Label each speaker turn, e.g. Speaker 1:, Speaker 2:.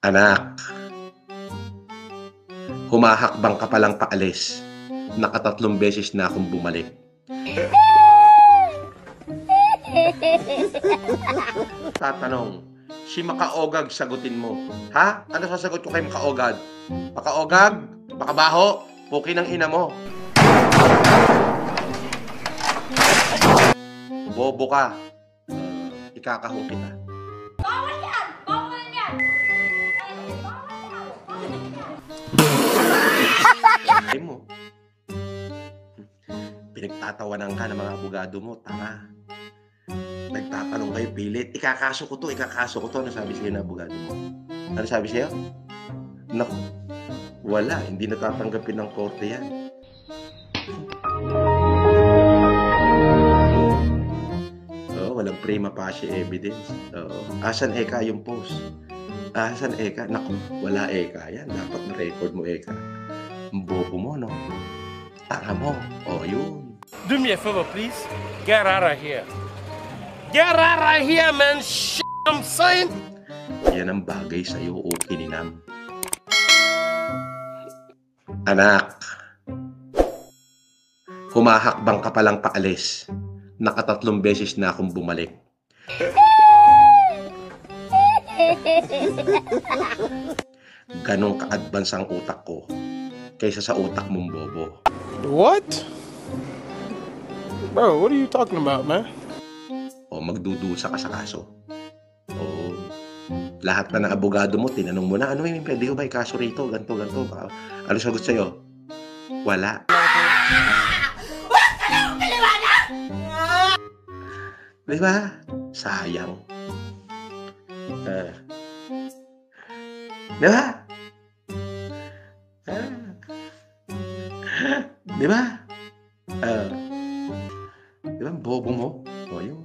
Speaker 1: Anak, humahakbang ka palang paalis. Nakatatlong beses na akong bumalik. Tatanong, si Makaogag sagutin mo. Ha? Ano sasagot ko kay Makaogag? Makaogag? Makabaho? Puki ng ina mo. Bobo ka. Ikakahong kita.
Speaker 2: Bawal yan! Bawal yan!
Speaker 1: Ay mo. Pinagtatawanan ka ng mga abogado mo. Tama. Nagtatanong kayo, pilit. Ikakaso ko to. Ano sabi sa'yo ng abogado mo? Ano sabi sa'yo? Naku, wala. Hindi natatanggapin ng korte yan. Oo, walang prima facie evidence. Oo. Asan eka yung post? Asan eka? Naku, wala eka yan. Dapat na-record mo eka. Ang bobo mo, no? Tanga mo. O, yun.
Speaker 3: Do me a favor, please. Get out of here. Get out of here, man. Shit, I'm saying.
Speaker 1: Yan ang bagay sa'yo, o kininam. Anak, humahakbang ka palang paalis. Nakatatlong beses na akong bumalik. Ganong ka-advance ang utak ko kaysa sa utak mong bobo.
Speaker 4: What? Bro, what are you talking about, man?
Speaker 1: O magdudusa ka sa kaso. O lahat na ng abogado mo, tinanong mo na, ano yung pwede ko ba ikaso rito? Ganto. Ano sagot sa'yo? Wala. Di ba? Sayang. Di ba? Di ba? Di ba? Bobo mo? O yun.